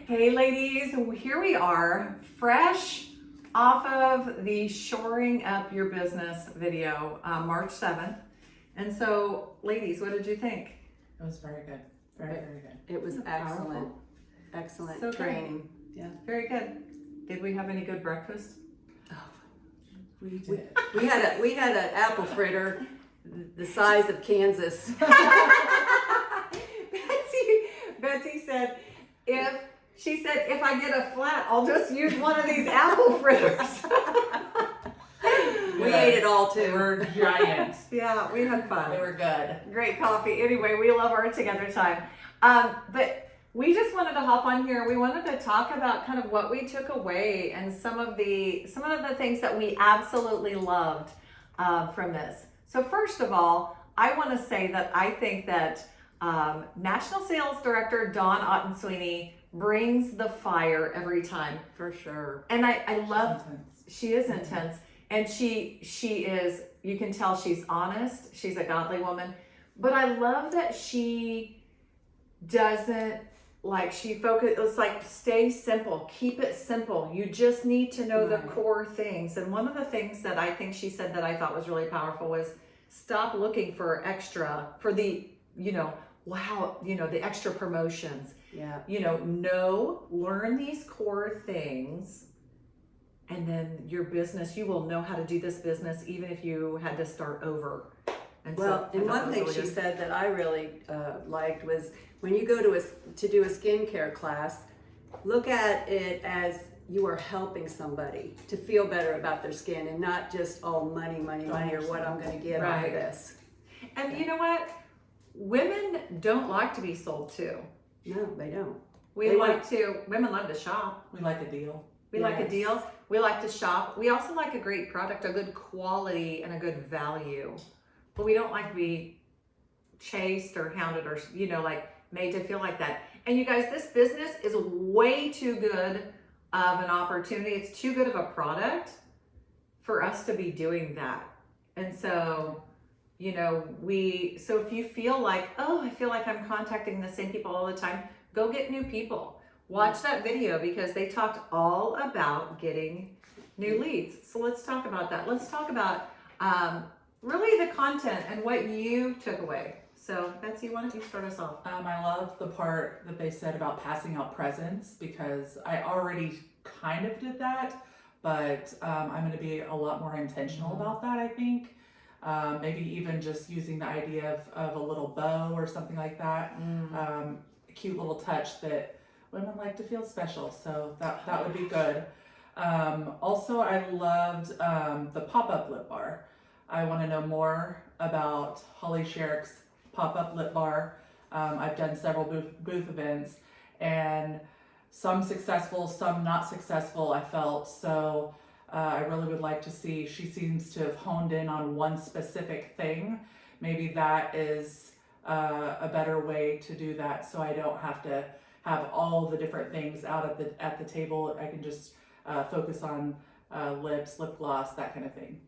Hey ladies, here we are, fresh off of the Shoring Up Your Business video, March 7th. And so, ladies, what did you think? It was very good. Very good. It was excellent. Powerful. Excellent So good. training. Yeah. Very good. Did we have any good breakfast? We did. We had an apple fritter the size of Kansas. Betsy said, if I get a flat, I'll just use one of these apple fritters. We ate it all They too. were giant. Yeah, we had fun. They were good. Great coffee. Anyway, we love our together time. But we just wanted to hop on here. We wanted to talk about kind of what we took away and some of the things that we absolutely loved from this. So first of all, I want to say that I think that National Sales Director Dawn Ottensweeney brings the fire every time. For sure. And I love, Intense. she is intense. And she is, you can tell she's honest. She's a godly woman. But I love that she doesn't, like, she focuses, like, stay simple, keep it simple. You just need to know the Right. core things. And one of the things that I think she said that I thought was really powerful was stop looking for extra, for the, the extra promotions. Yeah. Learn these core things. And then your business, you will know how to do this business even if you had to start over. And Well, I and thought that one was thing really she good. said that I really liked was when you go to do a skincare class, look at it as you are helping somebody to feel better about their skin and not just money, or what I'm going to get out Right. of this. And you know what? Women don't like to be sold to. No, they don't. Women love to shop. We like a deal. We like a Yes. deal. We like to shop. We also like a great product, a good quality, and a good value. But we don't like to be chased or hounded or, made to feel like that. And you guys, this business is way too good of an opportunity. It's too good of a product for us to be doing that. And so, so if you feel like, I feel like I'm contacting the same people all the time, go get new people. Watch that video because they talked all about getting new leads. So let's talk about that. Let's talk about really the content and what you took away. So Betsy, why don't you start us off? I love the part that they said about passing out presents because I already kind of did that, but I'm going to be a lot more intentional about that, I think. Maybe even just using the idea of a little bow or something like that. A cute little touch that women like to feel special, so that would be good. Also, I loved the pop-up lip bar. I want to know more about Holly Sherrick's pop-up lip bar. I've done several booth events, and some successful, some not successful, I felt. So I really would like to see, she seems to have honed in on one specific thing. Maybe that is a better way to do that, so I don't have to have all the different things out at the table. I can just focus on lips, lip gloss, that kind of thing.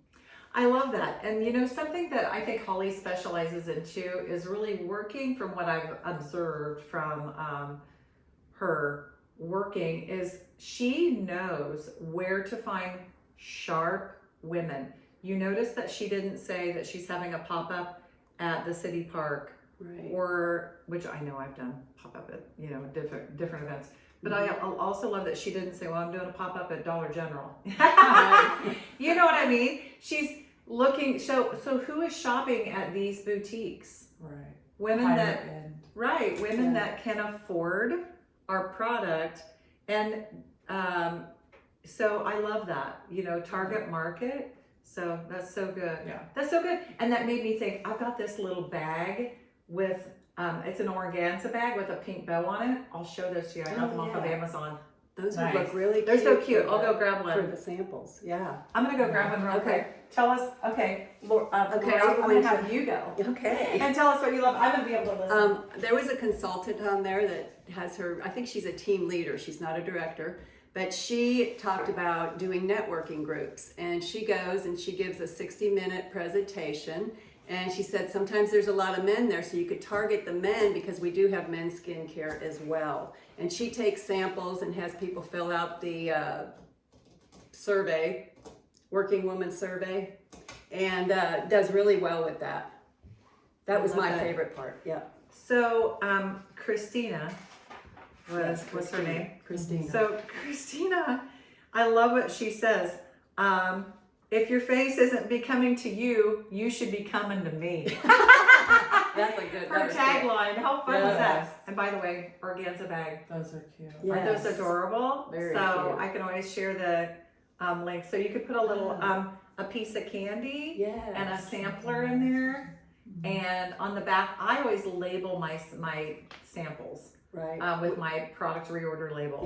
I love that. And something that I think Holly specializes in too is really working from what I've observed from her working is she knows where to find sharp women. You notice that she didn't say that she's having a pop-up at the city park, Right. or which I know I've done pop-up at different events. But I also love that she didn't say, well, I'm doing a pop-up at Dollar General. You know what I mean? She's looking, so who is shopping at these boutiques? Right. Women Higher end. that can afford our product. And so I love that, target market. So that's so good. Yeah. That's so good. And that made me think, I've got this little bag with, it's an organza bag with a pink bow on it. I'll show those to you. I got them off of yeah. Amazon. Those Nice. would look really cute. They're so cute. for I'll go the- grab For one. the samples, yeah. I'm gonna go grab one real Okay. quick. Tell us, okay, Laura, Okay, Laura, I'm I'm going gonna to- have you go. Okay. And tell us what you love. I'm gonna be able to listen. There was a consultant on there that has her, I think she's a team leader, she's not a director, but she talked about doing networking groups. And she goes and she gives a 60-minute presentation And she said sometimes there's a lot of men there, so you could target the men because we do have men's skincare as well. And she takes samples and has people fill out the survey, working woman survey, and does really well with that. That was Love my it. favorite part. Yeah. So, Christina what's her name? Christina. So Christina, I love what she says. If your face isn't becoming to you, you should be coming to me. That's a good. Her that was good. tagline. How fun was Yes. that? And by the way, organza bag. Those are cute. Yeah. Aren't those Yes. adorable? Very so cute. I can always share the link. So you could put a little a piece of candy Yes. and a sampler in there. And on the back, I always label my samples Right. with my product reorder labels.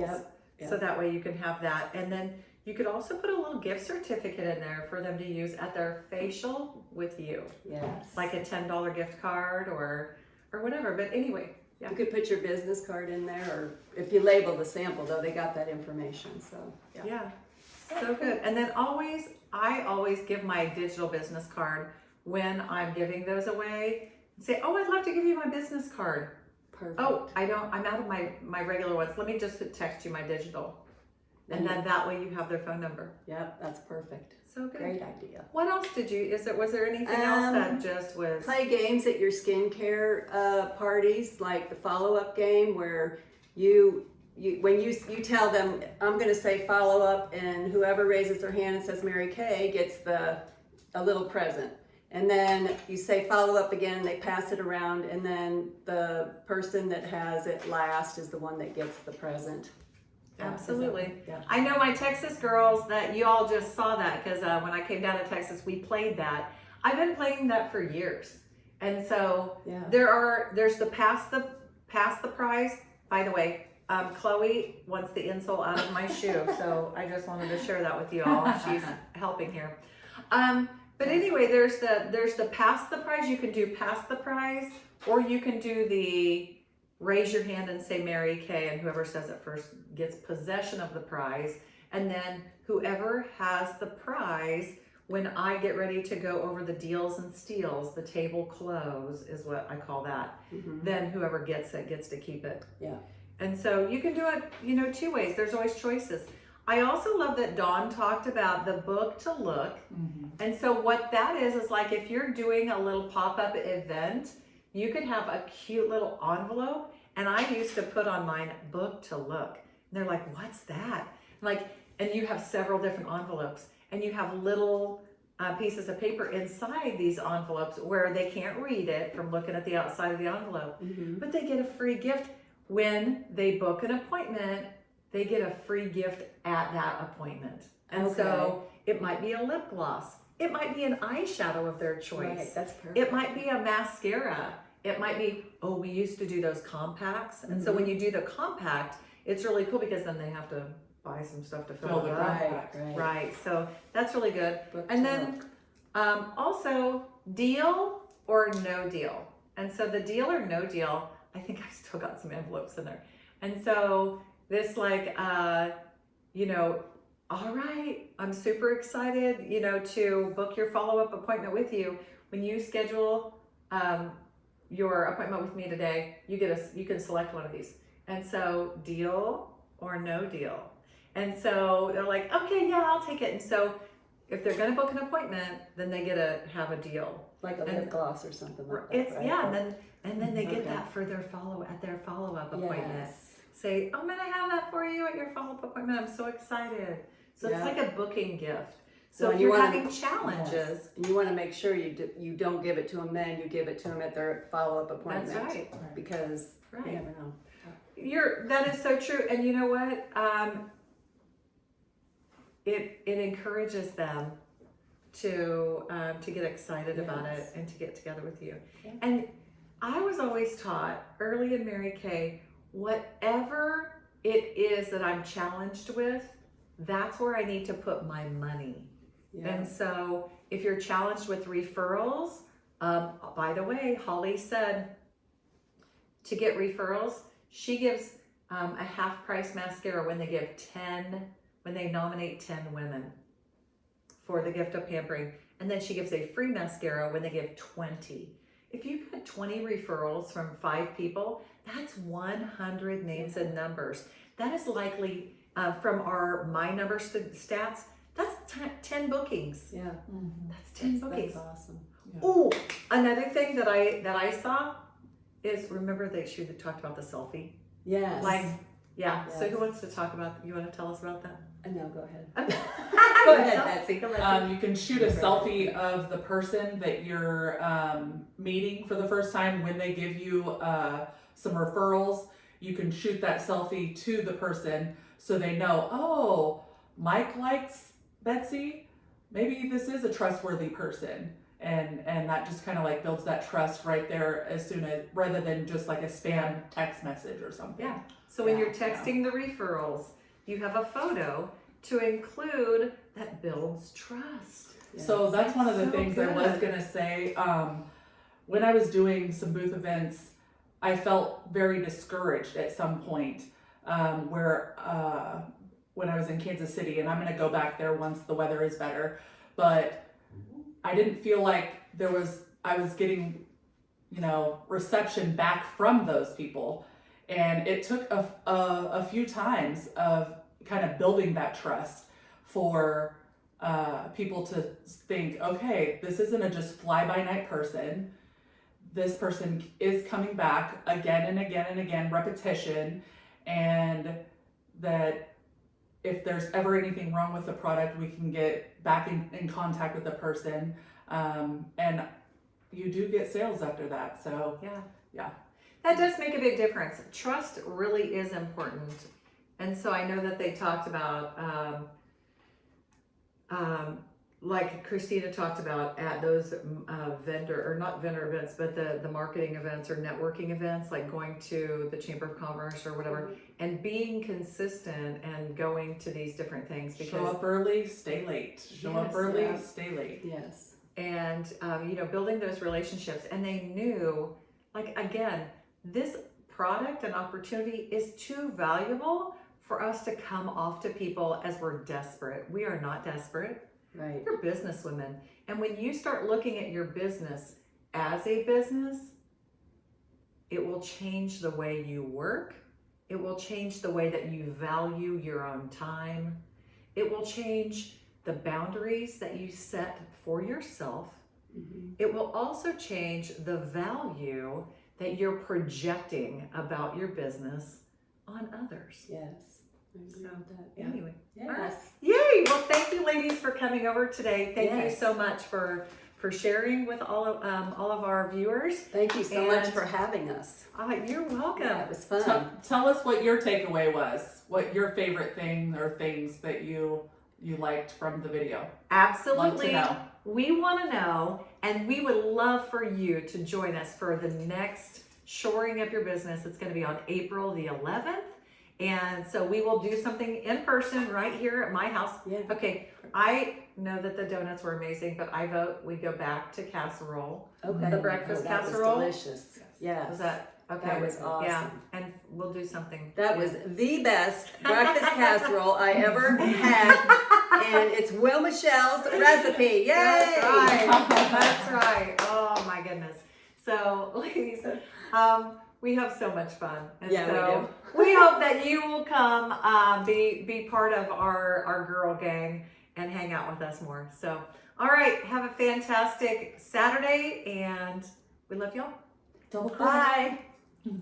Yep. So that way you can have that. And then you could also put a little gift certificate in there for them to use at their facial with you. Yes. Like a $10 gift card or whatever. But anyway, yeah. You could put your business card in there, or if you label the sample, though, they got that information. So Yeah. So good. And then I always give my digital business card when I'm giving those away. Say, oh, I'd love to give you my business card. perfect. Oh, I don't, I'm out of my regular ones. Let me just text you my digital. And then that way you have their phone number. Yep, that's perfect. So good. Great idea. What else was there anything else that just was? Play games at your skincare parties, like the follow-up game, where you tell them, I'm going to say follow up, and whoever raises their hand and says Mary Kay gets a little present. And then you say follow up again, and they pass it around, and then the person that has it last is the one that gets the present. Absolutely. Yeah. I know my Texas girls that you all just saw that because when I came down to Texas, we played that. I've been playing that for years. And so Yeah. there's the pass the prize. By the way, Chloe wants the insole out of my shoe, so I just wanted to share that with you all. She's helping here. But anyway, there's the pass the prize. You can do pass the prize, or you can do the raise your hand and say Mary Kay, and whoever says it first gets possession of the prize. And then whoever has the prize, when I get ready to go over the deals and steals, the table close is what I call that. Mhm. Then whoever gets it gets to keep it. Yeah. And so you can do it, two ways. There's always choices. I also love that Dawn talked about the book to look. And so what that is like if you're doing a little pop-up event, you could have a cute little envelope. And I used to put on mine book to look. And they're like, what's that? And you have several different envelopes, and you have little pieces of paper inside these envelopes where they can't read it from looking at the outside of the envelope. Mhm. But they get a free gift when they book an appointment. They get a free gift at that appointment. And so it might be a lip gloss. It might be an eyeshadow of their choice. Right, that's perfect. It might be a mascara. It might be, we used to do those compacts. And so when you do the compact, it's really cool because then they have to buy some stuff to fill it up. Right. Right. So that's really good. Book And to then look. also deal or no deal. And so the deal or no deal, I think I've still got some envelopes in there. And so this all right, I'm super excited, to book your follow-up appointment with you. When you schedule your appointment with me today, you can select one of these. And so deal or no deal. And so they're like, okay, yeah, I'll take it. And so if they're going to book an appointment, then they get to have a deal. Like a lip gloss or something like that. It's right? and then they get Okay. that for their follow-up appointment. Yes. Say, I'm gonna have that for you at your follow-up appointment. I'm so excited. So Yeah. it's like a booking gift. So Well, if you you're wanna- having challenges, Yes. And you want to make sure you don't give it to them then, you give it to them at their follow-up appointment. that's right. Because you Right. never know. That is so true. And you know what? It encourages them to get excited about it Yes. and to get together with you. Yeah. And I was always taught early in Mary Kay, whatever it is that I'm challenged with, that's where I need to put my money. Yeah. And so if you're challenged with referrals, by the way, Holly said to get referrals, she gives a half price mascara when they nominate 10 women for the gift of pampering. And then she gives a free mascara when they give 20. If you get 20 referrals from 5 people, that's 100 names and numbers. That is likely from our My Number stats. That's 10 bookings. Yeah. That's 10 bookings. That's awesome. Oh, another thing that I saw is, remember that she talked about the selfie. Yes. Like, yeah. Yes. So who wants to talk about? You want to tell us about that? No, go ahead. Go Go ahead, Betsy. Go ahead. You can shoot a selfie of the person that you're meeting for the first time when they give you some referrals. You can shoot that selfie to the person so they know, oh, Mike likes Betsy. Maybe this is a trustworthy person. And that just kind of like builds that trust right there rather than just like a spam text message or something. Yeah. So when Yeah, you're texting the referrals, you have a photo to include that builds trust. So that's one of the So things I was good. gonna say. When I was doing some booth events, I felt very discouraged at some point where when I was in Kansas City, and I'm gonna go back there once the weather is better, but I didn't feel like I was getting, reception back from those people. And it took a few times of kind of building that trust for people to think, okay, this isn't a just fly-by-night person. This person is coming back again and again and again, repetition, and that if there's ever anything wrong with the product, we can get back in contact with the person. And you do get sales after that. So Yeah. That does make a big difference. Trust really is important. And so I know that they talked about, like Christina talked about at those not vendor events, but the marketing events or networking events, like going to the Chamber of Commerce or whatever, and being consistent and going to these different things. show Because up early, stay late. Show up Yes, early, yeah. stay late. Yes. and building those relationships, and they knew, like, again, this product and opportunity is too valuable for us to come off to people as we're desperate. We are not desperate. Right. You're businesswomen, and when you start looking at your business as a business, it will change the way you work. It will change the way that you value your own time. It will change the boundaries that you set for yourself. It will also change the value that you're projecting about your business on others. Yes. I agree So, with that. Yeah. Anyway, Yes. yay! Well, thank you, ladies, for coming over today. Thank you Yes. so much for sharing with all of our viewers. Thank you so much And- for having us. You're welcome. Yeah, it was fun. Tell us what your takeaway was. What your favorite thing or things that you liked from the video. Love to Absolutely. know. We want to know, and we would love for you to join us for the next Shoring Up Your Business. It's going to be on April the 11th. And so we will do something in person right here at my house. Yeah. Okay, I know that the donuts were amazing, but I vote we go back to casserole. Okay. The breakfast that casserole? was delicious. Yes. Was that okay? That was awesome. Yeah, and we'll do something. That was the best breakfast casserole I ever had, and it's Will Michelle's recipe. Yay! That's right. That's right. Oh my goodness. So, ladies, we have so much fun. And Yeah, so we hope that you will come be part of our girl gang and hang out with us more. So, all right, have a fantastic Saturday, and we love y'all. Double credit. Bye.